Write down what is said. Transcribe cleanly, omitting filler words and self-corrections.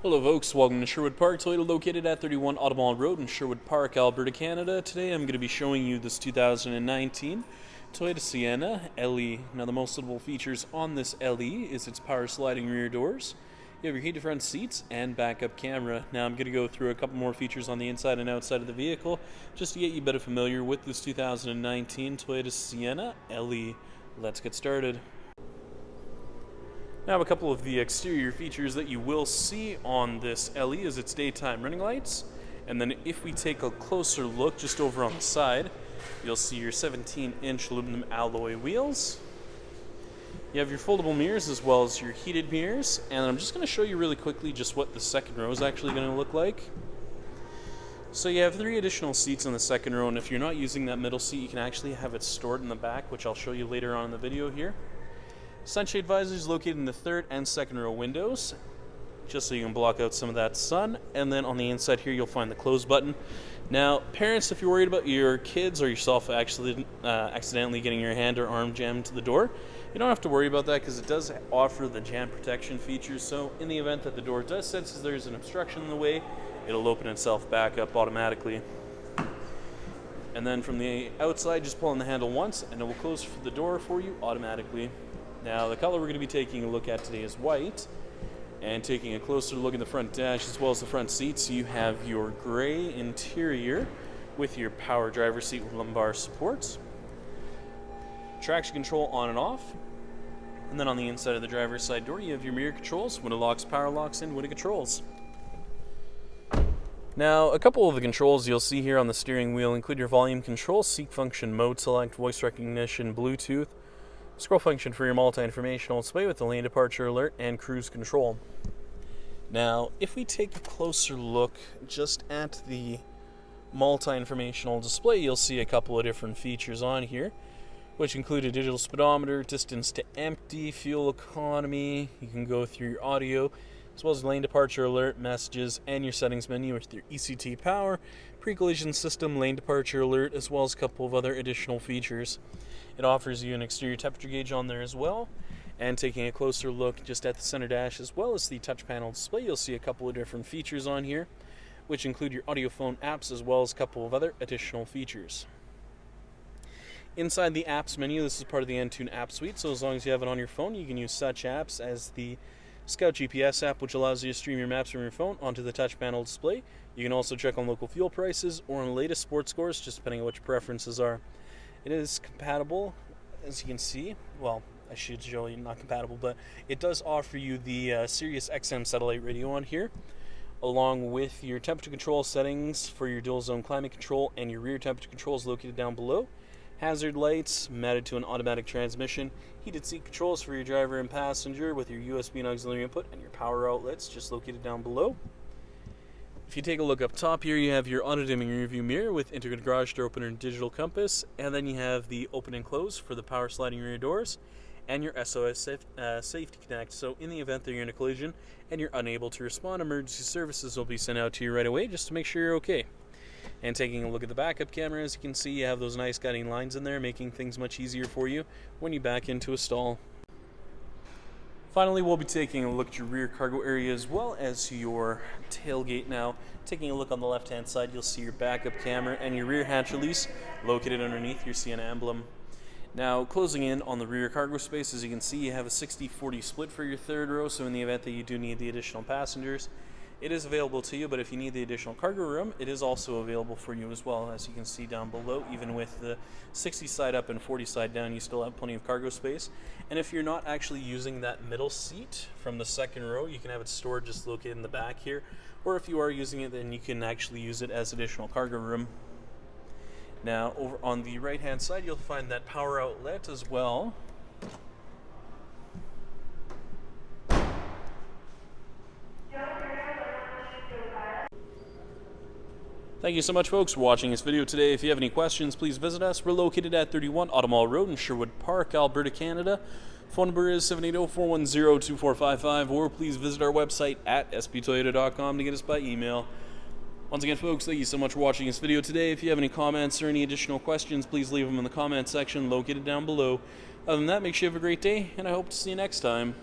Hello folks, welcome to Sherwood Park Toyota, located at 31 Audubon Road in Sherwood Park, Alberta, Canada. Today I'm going to be showing you this 2019 Toyota Sienna LE. Now the most notable features on this LE is its power sliding rear doors. You have your heated front seats and backup camera. Now I'm going to go through a couple more features on the inside and outside of the vehicle just to get you better familiar with this 2019 Toyota Sienna LE. Let's get started. Now a couple of the exterior features that you will see on this LE is its daytime running lights. And then if we take a closer look just over on the side, you'll see your 17-inch aluminum alloy wheels. You have your foldable mirrors as well as your heated mirrors. And I'm just going to show you really quickly just what the second row is actually going to look like. So you have 3 additional seats in the second row, and if you're not using that middle seat, you can actually have it stored in the back, which I'll show you later on in the video here. Sunshade visors located in the third and second row windows, just so you can block out some of that sun. And then on the inside here, you'll find the close button. Now, parents, if you're worried about your kids or yourself actually accidentally getting your hand or arm jammed to the door, you don't have to worry about that because it does offer the jam protection feature. So in the event that the door does sense there's an obstruction in the way, it'll open itself back up automatically. And then from the outside, just pull on the handle once and it will close the door for you automatically. Now, the color we're going to be taking a look at today is white. And taking a closer look at the front dash as well as the front seats, you have your gray interior with your power driver's seat with lumbar supports. Traction control on and off. And then on the inside of the driver's side door, you have your mirror controls, window locks, power locks, and window controls. Now, a couple of the controls you'll see here on the steering wheel include your volume control, seat function, mode select, voice recognition, Bluetooth, scroll function for your multi-informational display with the lane departure alert, and cruise control. Now, if we take a closer look just at the multi-informational display, you'll see a couple of different features on here, which include a digital speedometer, distance to empty, fuel economy. You can go through your audio, as well as lane departure alert, messages, and your settings menu with your ECT power, pre-collision system, lane departure alert, as well as a couple of other additional features. It offers you an exterior temperature gauge on there as well. And taking a closer look just at the center dash as well as the touch panel display, you'll see a couple of different features on here, which include your audio phone apps as well as a couple of other additional features. Inside the apps menu, this is part of the Entune app suite, so as long as you have it on your phone, you can use such apps as the Scout GPS app, which allows you to stream your maps from your phone onto the touch panel display. You can also check on local fuel prices or on the latest sports scores, just depending on what your preferences are. It is compatible, as you can see. Well, I should show you not compatible, but it does offer you the Sirius XM satellite radio on here, along with your temperature control settings for your dual zone climate control and your rear temperature controls located down below. Hazard lights mounted to an automatic transmission, heated seat controls for your driver and passenger with your USB and auxiliary input, and your power outlets just located down below. If you take a look up top here, you have your auto-dimming rearview mirror with integrated garage door opener and digital compass, and then you have the open and close for the power sliding rear doors, and your SOS safety connect. So in the event that you're in a collision and you're unable to respond, emergency services will be sent out to you right away just to make sure you're okay. And taking a look at the backup camera, as you can see, you have those nice guiding lines in there, making things much easier for you when you back into a stall. Finally, we'll be taking a look at your rear cargo area as well as your tailgate. Now, taking a look on the left-hand side, you'll see your backup camera and your rear hatch release located underneath your Sienna emblem. Now, closing in on the rear cargo space, as you can see, you have a 60-40 split for your third row, so in the event that you do need the additional passengers, it is available to you, but if you need the additional cargo room, it is also available for you as well. As you can see down below, even with the 60 side up and 40 side down, you still have plenty of cargo space. And if you're not actually using that middle seat from the second row, you can have it stored just located in the back here. Or if you are using it, then you can actually use it as additional cargo room. Now, over on the right-hand side, you'll find that power outlet as well. Thank you so much, folks, for watching this video today. If you have any questions, please visit us. We're located at 31 Audubon Road in Sherwood Park, Alberta, Canada. Phone number is 780-410-2455, or please visit our website at sptoyota.com to get us by email. Once again, folks, thank you so much for watching this video today. If you have any comments or any additional questions, please leave them in the comment section located down below. Other than that, make sure you have a great day, and I hope to see you next time.